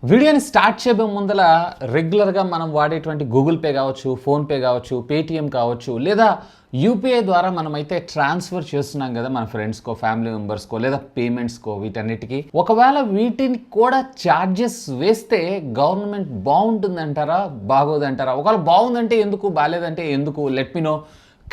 వీడియోని స్టార్ట్ చేయబోయే ముందల రెగ్యులర్గా మనం వాడేటువంటి గూగుల్ పే కావచ్చు, ఫోన్పే కావచ్చు, పేటిఎం కావచ్చు, లేదా యూపీఐ ద్వారా మనమైతే ట్రాన్స్ఫర్ చేస్తున్నాం కదా మన ఫ్రెండ్స్కో, ఫ్యామిలీ మెంబర్స్కో, లేదా పేమెంట్స్కో, వీటన్నిటికీ ఒకవేళ వీటిని కూడా ఛార్జెస్ వేస్తే గవర్నమెంట్ బాగుంటుందంటారా, బాగోదంటారా? ఒకవేళ బాగుందంటే ఎందుకు, బాగాలేదంటే ఎందుకు? Let me know.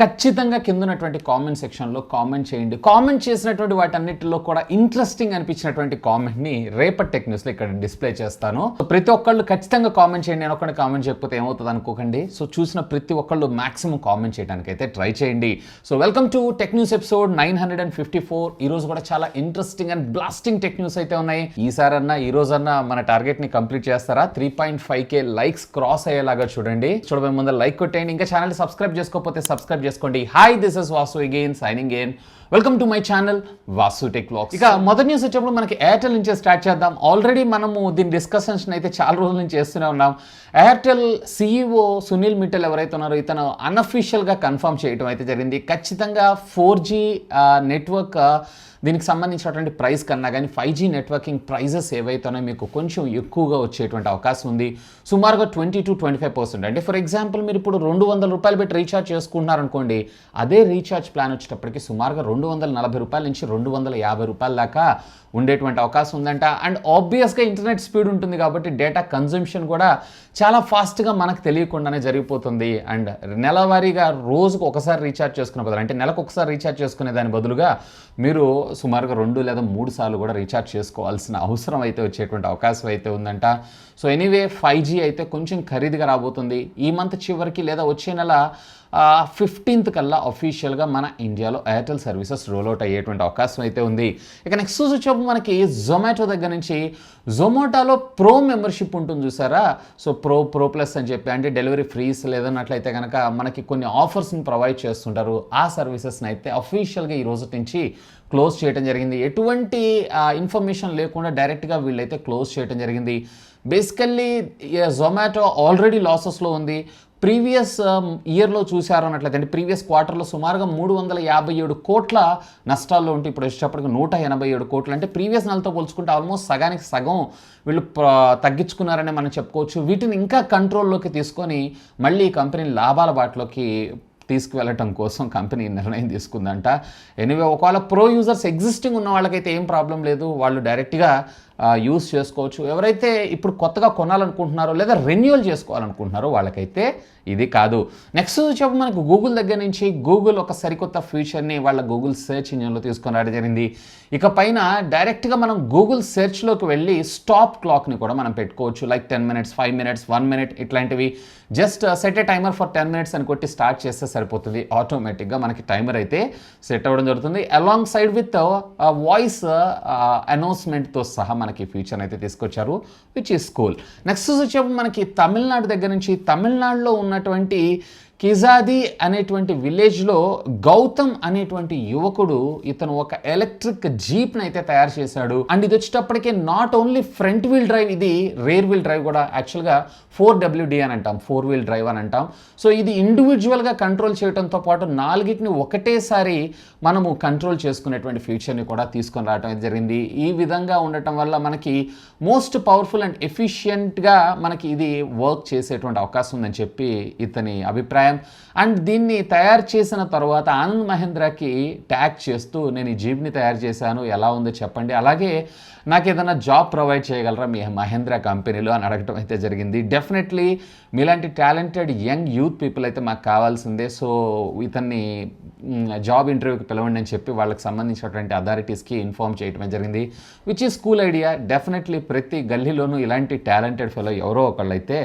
ఖచ్చితంగా కింద ఉన్నటువంటి కామెంట్ సెక్షన్లో కామెంట్ చేయండి. కామెంట్ చేసినటువంటి వాటన్నిటిలో కూడా ఇంట్రెస్టింగ్ అనిపించినటువంటి కామెంట్ని రేపటి టెక్ న్యూస్లో ఇక్కడ డిస్ప్లే చేస్తాను. ప్రతి ఒక్కళ్ళు ఖచ్చితంగా కామెంట్ చేయండి. నేను ఒక్కడిని కామెంట్ చేయకపోతే ఏమవుతుంది అనుకోకండి. సో చూసిన ప్రతి ఒక్కళ్ళు మాక్సిమం కామెంట్ చేయడానికి అయితే ట్రై చేయండి. So welcome to tech news episode 954. ఈరోజు కూడా చాలా interesting and blasting tech news అయితే ఉన్నాయి. ఈసారన్నా ఈ రోజన్నా మన టార్గెట్ని కంప్లీట్ చేస్తారా? 3.5K లైక్స్ క్రాస్ అయ్యేలాగా చూడబోయే ముందు లైక్ కొట్టేయండి. ఇంకా ఛానల్ సబ్స్క్రైబ్ చేసుకోకపోతే సబ్స్క్రైబ్ చేసుకోండి. Hi, this is Vasu again signing in. Welcome to my channel Vasu tech vlogs. ఇక మొదటి న్యూస్ వచ్చేప్పుడు మనకి ఎయిర్టెల్ నుంచే స్టార్ట్ చేద్దాం. ఆల్రెడీ మనము దీని డిస్కషన్స్ అయితే చాలా రోజుల నుంచి చేస్తూనే ఉన్నాం. ఎయిర్టెల్ CEO సునీల్ మిట్టల్ ఎవరైతే ఉన్నారో ఇతను అన్అఫీషియల్గా కన్ఫర్మ్ చేయడం అయితే జరిగింది. ఖచ్చితంగా 4G నెట్వర్క్ దీనికి సంబంధించినటువంటి ప్రైస్ కన్నా కానీ 5G నెట్వర్కింగ్ ప్రైజెస్ ఏవైతేనో మీకు కొంచెం ఎక్కువగా వచ్చేటువంటి అవకాశం ఉంది. సుమారుగా 20-25%. అంటే ఫర్ ఎగ్జాంపుల్ మీరు ఇప్పుడు ₹200 పెట్టి రీఛార్జ్ చేసుకుంటున్నారనుకోండి, అదే రీఛార్జ్ ప్లాన్ వచ్చేటప్పటికి సుమారుగా ₹240 నుంచి ₹250 దాకా ఉండేటువంటి అవకాశం ఉందంట. అండ్ ఆబ్వియస్గా ఇంటర్నెట్ స్పీడ్ ఉంటుంది కాబట్టి డేటా కన్జంప్షన్ కూడా చాలా ఫాస్ట్గా మనకు తెలియకుండానే జరిగిపోతుంది. అండ్ నెలవారీగా రోజుకు ఒకసారి రీఛార్జ్ చేసుకునే బదులు, అంటే నెలకు ఒకసారి రీఛార్జ్ చేసుకునే దాని బదులుగా మీరు సుమారుగా 2 లేదా 3 సార్లు కూడా రీఛార్జ్ చేసుకోవాల్సిన అవసరం అయితే వచ్చేటువంటి అవకాశం అయితే ఉందంట. సో ఎనీవే 5G అయితే కొంచెం ఖరీదుగా రాబోతుంది. ఈ మంత్ చివరికి లేదా వచ్చే నెల 15th కల్లా అఫీషియల్గా మన ఇండియాలో ఎయిర్టెల్ సర్వీసెస్ రోల్అవుట్ అయ్యేటువంటి అవకాశం అయితే ఉంది. ఇక నెక్స్ట్ వచ్చేపు మనకి జొమాటో దగ్గర నుంచి జొమాటోలో ప్రో మెంబర్షిప్ ఉంటుంది చూసారా? సో ప్రో ప్లస్ అని చెప్పి, అంటే డెలివరీ ఫ్రీస్ లేదన్నట్లయితే కనుక మనకి కొన్ని ఆఫర్స్ని ప్రొవైడ్ చేస్తుంటారు. ఆ సర్వీసెస్ని అయితే అఫీషియల్గా ఈ రోజు నుంచి క్లోజ్ చేయడం జరిగింది. ఎటువంటి ఇన్ఫర్మేషన్ లేకుండా డైరెక్ట్గా వీళ్ళైతే క్లోజ్ చేయడం జరిగింది. బేసికల్లీ జొమాటో ఆల్రెడీ లాసెస్లో ఉంది. ప్రీవియస్ ఇయర్లో చూసారు అన్నట్లయితే, అంటే ప్రీవియస్ క్వార్టర్లో సుమారుగా 357 కోట్ల నష్టాల్లో ఉంటే ఇప్పుడు వచ్చేటప్పటికి 187 కోట్లు. అంటే ప్రీవియస్ నెలతో పోల్చుకుంటే ఆల్మోస్ట్ సగానికి సగం వీళ్ళు తగ్గించుకున్నారని మనం చెప్పుకోవచ్చు. వీటిని ఇంకా కంట్రోల్లోకి తీసుకొని మళ్ళీ కంపెనీ లాభాల బాటలోకి తీసుకువెళ్ళటం కోసం కంపెనీ నిర్ణయం తీసుకుందంట. ఎనీవే ఒకవేళ ప్రో యూజర్స్ ఎగ్జిస్టింగ్ ఉన్న వాళ్ళకైతే ఏం ప్రాబ్లం లేదు, వాళ్ళు డైరెక్ట్గా యూస్ చేసుకోవచ్చు. ఎవరైతే ఇప్పుడు కొత్తగా కొనాలనుకుంటున్నారో లేదా రెన్యూవల్ చేసుకోవాలనుకుంటున్నారో వాళ్ళకైతే ఇది కాదు. నెక్స్ట్ వచ్చేప్పుడు మనకు గూగుల్ దగ్గర నుంచి గూగుల్ ఒక సరికొత్త ఫీచర్ని వాళ్ళ గూగుల్ సెర్చ్ ఇంజిన్లో తీసుకొని రావడం జరిగింది. ఇక పైన డైరెక్ట్గా మనం గూగుల్ సెర్చ్లోకి వెళ్ళి స్టాప్ క్లాక్ని కూడా మనం పెట్టుకోవచ్చు. లైక్ 10 minutes, 5 minutes, 1 minute ఇట్లాంటివి. Just set A timer for 10 minutes అని కొట్టి స్టార్ట్ చేస్తే సరిపోతుంది. ఆటోమేటిక్గా మనకి టైమర్ అయితే సెట్ అవ్వడం జరుగుతుంది. అలాంగ్ సైడ్ విత్ వాయిస్ అనౌన్స్మెంట్తో సహా మనకి ఫీచర్ అయితే తీసుకొచ్చారు, విచ్ ఈస్ కూల్. నెక్స్ట్ వచ్చేప్పుడు మనకి తమిళనాడు దగ్గర నుంచి, తమిళనాడులో ఉన్నటువంటి కిజాది అనేటువంటి విలేజ్లో గౌతమ్ అనేటువంటి యువకుడు ఇతను ఒక ఎలక్ట్రిక్ జీప్ని అయితే తయారు చేశాడు. అండ్ ఇది వచ్చేటప్పటికే not only front wheel drive, ఇది రేర్ వీల్ డ్రైవ్ కూడా. యాక్చువల్గా 4WD అని అంటాం, 4 wheel drive అని అంటాం. సో ఇది ఇండివిజువల్గా కంట్రోల్ చేయడంతో పాటు 4ని ఒకటేసారి మనము కంట్రోల్ చేసుకునేటువంటి ఫీచర్ని కూడా తీసుకొని రావడం అయితే జరిగింది. ఈ విధంగా ఉండటం వల్ల మనకి మోస్ట్ పవర్ఫుల్ అండ్ ఎఫిషియెంట్గా మనకి ఇది వర్క్ చేసేటువంటి అవకాశం ఉందని చెప్పి ఇతని అభిప్రాయం. అండ్ దీన్ని తయారు చేసిన తర్వాత ఆనంద్ మహేంద్రకి ట్యాగ్ చేస్తూ, నేను ఈ జీప్ని తయారు చేశాను, ఎలా ఉందో చెప్పండి, అలాగే నాకు ఏదైనా జాబ్ ప్రొవైడ్ చేయగలరా మీ మహేంద్ర కంపెనీలో అని అడగటం అయితే జరిగింది. డెఫినెట్లీ మీలాంటి టాలెంటెడ్ యంగ్ యూత్ పీపుల్ అయితే మాకు కావాల్సిందే. సో ఇతన్ని జాబ్ ఇంటర్వ్యూకి పిలవండి అని చెప్పి వాళ్ళకి సంబంధించినటువంటి అథారిటీస్కి ఇన్ఫార్మ్ చేయటమే జరిగింది, which is cool idea. Definitely ప్రతి గల్లీలోనూ ఇలాంటి టాలెంటెడ్ ఫెలో ఎవరో ఒకళ్ళు అయితే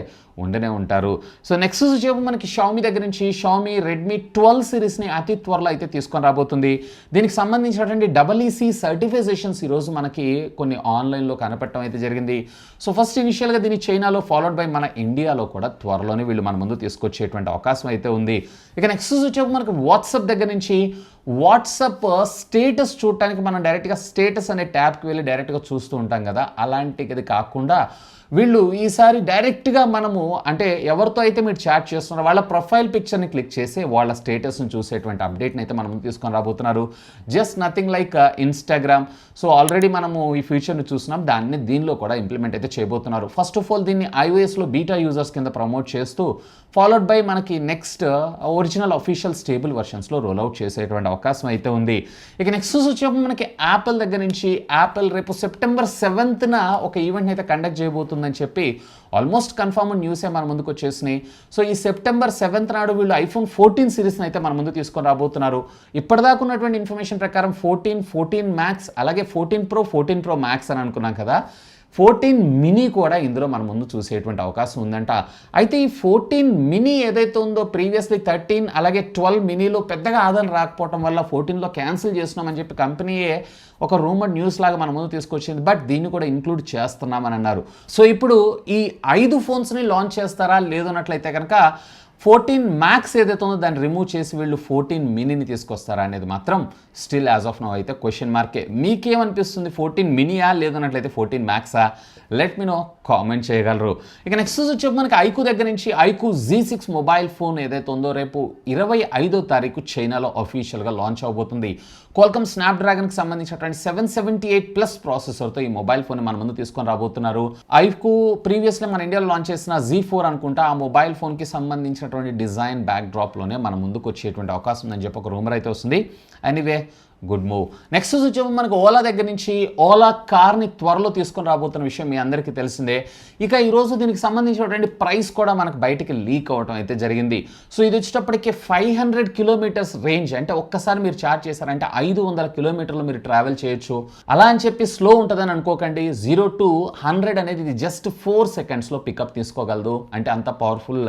ఉండనే ఉంటారు. సో నెక్స్ట్ వచ్చేపు మనకి షామీ దగ్గర నుంచి షామీ రెడ్మీ 12 సిరీస్ని అతి త్వరలో అయితే తీసుకొని రాబోతుంది. దీనికి సంబంధించినటువంటి EEC సర్టిఫికేషన్స్ ఈరోజు మనకి కొన్ని ఆన్లైన్లో కనపడటం అయితే జరిగింది. సో ఫస్ట్ ఇనిషియల్గా దీన్ని చైనాలో, ఫాలోడ్ బై మన ఇండియాలో కూడా త్వరలోనే వీళ్ళు మన ముందు తీసుకొచ్చేటువంటి అవకాశం అయితే ఉంది. ఇక నెక్స్ట్ వచ్చేపు మనకి వాట్సాప్ దగ్గర నుంచి వాట్సాప్ స్టేటస్ చూడటానికి మనం డైరెక్ట్గా స్టేటస్ అనే ట్యాబ్కి వెళ్ళి డైరెక్ట్గా చూస్తూ ఉంటాం కదా, అలాంటిది కాకుండా వీళ్ళు ఈసారి డైరెక్ట్గా మనము అంటే ఎవరితో అయితే మీరు చాట్ చేస్తున్నారో వాళ్ళ ప్రొఫైల్ పిక్చర్ని క్లిక్ చేసి వాళ్ళ స్టేటస్ని చూసేటువంటి అప్డేట్ని అయితే మనం తీసుకొని రాబోతున్నారు. Just nothing like Instagram. So already మనము ఈ ఫీచర్ని చూస్తున్నాం, దాన్ని దీనిలో కూడా ఇంప్లిమెంట్ అయితే చేయబోతున్నారు. ఫస్ట్ ఆఫ్ ఆల్ దీన్ని iOSలో బీటా యూజర్స్ కింద ప్రమోట్ చేస్తూ ఫాలోడ్ బై మనకి నెక్స్ట్ ఒరిజినల్ అఫీషియల్ స్టేబుల్ వర్షన్స్లో రోల్అవుట్ చేసేటువంటి అవకాశం అయితే ఉంది. ఇక నెక్స్ట్ వచ్చేప్పుడు మనకి యాపిల్ దగ్గర నుంచి యాపిల్ రేపు సెప్టెంబర్ 7th ఒక ఈవెంట్ అయితే కండక్ట్ చేయబోతుందని చెప్పి ఆల్మోస్ట్ కన్ఫర్మ్ న్యూసే మన ముందుకు వచ్చేసినాయి. సో ఈ సెప్టెంబర్ 7th నాడు వీళ్ళు iPhone 14 సిరీస్ని అయితే మన ముందు తీసుకొని రాబోతున్నారు. ఇప్పటిదాకా ఉన్నటువంటి ఇన్ఫర్మేషన్ ప్రకారం 14 మ్యాక్స్ అలాగే 14 Pro మ్యాక్స్ అని అనుకున్నాం కదా, 14 మినీ కూడా ఇందులో మన ముందు చూసేటువంటి అవకాశం ఉందంట. అయితే ఈ 14 మినీ ఏదైతే ఉందో ప్రీవియస్లీ 13 అలాగే 12 మినీలో పెద్దగా ఆదాయం రాకపోవడం వల్ల 14లో క్యాన్సిల్ చేస్తున్నామని చెప్పి కంపెనీయే ఒక రూమర్ న్యూస్ లాగా మన ముందు తీసుకొచ్చింది. బట్ దీన్ని కూడా ఇంక్లూడ్ చేస్తున్నామని అన్నారు. సో ఇప్పుడు ఈ 5 ఫోన్స్ని లాంచ్ చేస్తారా లేదన్నట్లయితే కనుక 14 మ్యాక్స్ ఏదైతే ఉందో దాన్ని రిమూవ్ చేసి వీళ్ళు 14 మినీని తీసుకొస్తారా అనేది మాత్రం స్టిల్ యాజ్ ఆఫ్ నౌ అయితే క్వశ్చన్ మార్కే. మీకేమనిపిస్తుంది, 14 మినీయా లేదన్నట్లయితే 14 మ్యాక్సా? లెట్ మీ నో, కామెంట్ చేయగలరు. ఇక నెక్స్ట్ వచ్చి మనకి ఐకు దగ్గర నుంచి ఐకు Z6 మొబైల్ ఫోన్ ఏదైతే ఉందో రేపు 25వ తారీఖు చైనాలో అఫీషియల్గా లాంచ్ అవబోతుంది. క్వాల్కమ్ స్నాప్డ్రాగన్కి సంబంధించినటువంటి 778+ ప్రాసెసర్తో ఈ మొబైల్ ఫోన్ మన ముందు తీసుకొని రాబోతున్నారు. ఐకు ప్రీవియస్లీ మన ఇండియాలో లాంచ్ చేసిన Z4 అనుకుంటా ఆ మొబైల్ ఫోన్కి సంబంధించినటువంటి డిజైన్ బ్యాక్ డ్రాప్లోనే మన ముందుకు వచ్చేటువంటి అవకాశం ఉందని చెప్పి ఒక రూమర్ అయితే వస్తుంది. Anyway, good move. నెక్స్ట్ వచ్చి మనకు ఓలా దగ్గర నుంచి ఓలా కార్ని త్వరలో తీసుకొని రాబోతున్న విషయం మీ అందరికీ తెలిసిందే. ఇక ఈరోజు దీనికి సంబంధించినటువంటి ప్రైస్ కూడా మనకు బయటికి లీక్ అవ్వడం అయితే జరిగింది. సో ఇది వచ్చేటప్పటికి 500 కిలోమీటర్స్ రేంజ్, అంటే ఒక్కసారి మీరు చార్జ్ చేశారంటే 500 కిలోమీటర్లు మీరు ట్రావెల్ చేయొచ్చు. అలా అని చెప్పి స్లో ఉంటుందని అనుకోకండి. 0 to 100 అనేది ఇది జస్ట్ 4 సెకండ్స్లో పికప్ తీసుకోగలదు. అంటే అంత పవర్ఫుల్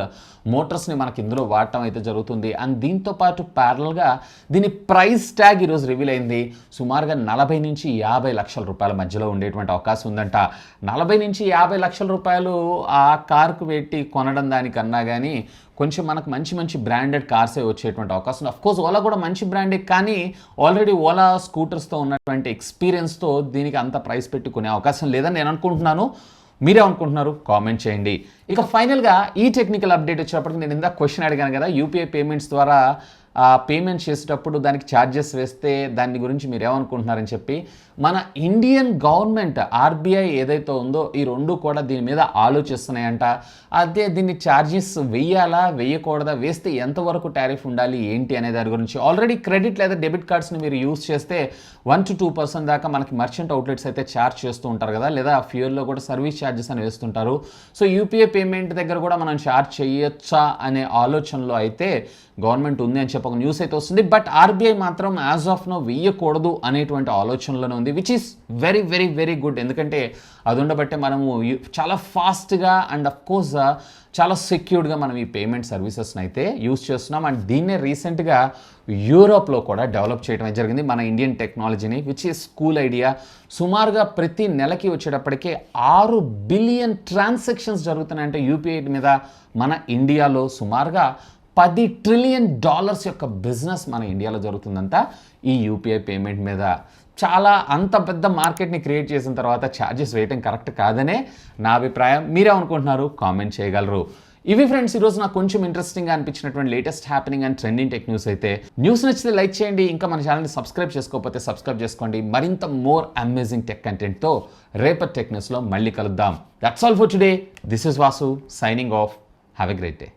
మోటార్స్ని మనకి ఇందులో వాడటం అయితే జరుగుతుంది. అండ్ దీంతో పాటు ప్యారల్గా దీని ప్రైస్ ట్యాగ్ ఈరోజు రివీల్ అయింది. సుమారుగా 40 నుంచి 50 లక్షల రూపాయల మధ్యలో ఉండేటువంటి అవకాశం ఉందంట. 40 నుంచి 50 లక్షల రూపాయలు ఆ కార్కు పెట్టి కొనడం దానికన్నా కానీ కొంచెం మనకు మంచి బ్రాండెడ్ కార్సే వచ్చేటువంటి అవకాశం. అఫ్కోర్స్ ఓలా కూడా మంచి బ్రాండే, కానీ ఆల్రెడీ ఓలా స్కూటర్స్తో ఉన్నటువంటి ఎక్స్పీరియన్స్తో దీనికి అంత ప్రైస్ పెట్టుకునే అవకాశం లేదని నేను అనుకుంటున్నాను. మీరేమనుకుంటున్నారు, కామెంట్ చేయండి. ఇక ఫైనల్గా ఈ టెక్నికల్ అప్డేట్ వచ్చేటప్పటికి నేను ఇందాక క్వశ్చన్ అడిగాను కదా, యూపీఐ పేమెంట్స్ ద్వారా పేమెంట్ చేసేటప్పుడు దానికి ఛార్జెస్ వేస్తే దాని గురించి మీరు ఏమనుకుంటున్నారని చెప్పి మన ఇండియన్ గవర్నమెంట్ ఆర్బీఐ ఏదైతే ఉందో ఈ రెండు కూడా దీని మీద ఆలోచిస్తున్నాయంట. అదే దీన్ని ఛార్జెస్ వెయ్యాలా వేయకూడదా, వేస్తే ఎంతవరకు టారిఫ్ ఉండాలి ఏంటి అనే దాని గురించి. ఆల్రెడీ క్రెడిట్ లేదా డెబిట్ కార్డ్స్ని మీరు యూస్ చేస్తే 1 to 2% దాకా మనకి మర్చెంట్ అవుట్లెట్స్ అయితే ఛార్జ్ చేస్తూ ఉంటారు కదా, లేదా ఫ్యూయల్లో కూడా సర్వీస్ ఛార్జెస్ అని వేస్తుంటారు. సో యూపీఐ పేమెంట్ దగ్గర కూడా మనం ఛార్జ్ చేయొచ్చా అనే ఆలోచనలో అయితే గవర్నమెంట్ ఉంది అని చెప్పి ఒక న్యూస్ అయితే వస్తుంది. బట్ ఆర్బీఐ మాత్రం యాజ్ ఆఫ్ నో వేయకూడదు అనేటువంటి ఆలోచనలోనే ఉంది, విచ్ ఈస్ వెరీ గుడ్. ఎందుకంటే అది ఉండబట్టే మనము చాలా ఫాస్ట్గా అండ్ అఫ్కోర్స్ చాలా సెక్యూర్డ్గా మనం ఈ పేమెంట్ సర్వీసెస్ని అయితే యూస్ చేస్తున్నాం. అండ్ దీన్నే రీసెంట్గా యూరోప్లో కూడా డెవలప్ చేయడం జరిగింది మన ఇండియన్ టెక్నాలజీని, విచ్ ఈస్ కూల్ ఐడియా. సుమారుగా ప్రతి నెలకి వచ్చేటప్పటికే 6 బిలియన్ ట్రాన్సాక్షన్స్ జరుగుతున్నాయంటే యూపీఐ మీద మన ఇండియాలో. సుమారుగా $10 ట్రిలియన్ యొక్క బిజినెస్ మన ఇండియాలో జరుగుతుందంట ఈ యూపీఐ పేమెంట్ మీద. చాలా అంత పెద్ద మార్కెట్ని క్రియేట్ చేసిన తర్వాత ఛార్జెస్ వేయటం కరెక్ట్ కాదనే నా అభిప్రాయం. మీరేమనుకుంటున్నారు, కామెంట్ చేయగలరు. ఇవి ఫ్రెండ్స్ ఈరోజు నాకు కొంచెం ఇంట్రెస్టింగ్గా అనిపించినటువంటి latest happening and trending tech news అయితే. న్యూస్ నచ్చితే లైక్ చేయండి, ఇంకా మన ఛానల్ని సబ్స్క్రైబ్ చేసుకోకపోతే సబ్స్క్రైబ్ చేసుకోండి. మరింత మోర్ అమేజింగ్ టెక్ కంటెంట్తో రేపటి టెక్ న్యూస్లో మళ్ళీ కలుద్దాం. That's all for today. This is Vasu signing off. Have a great day.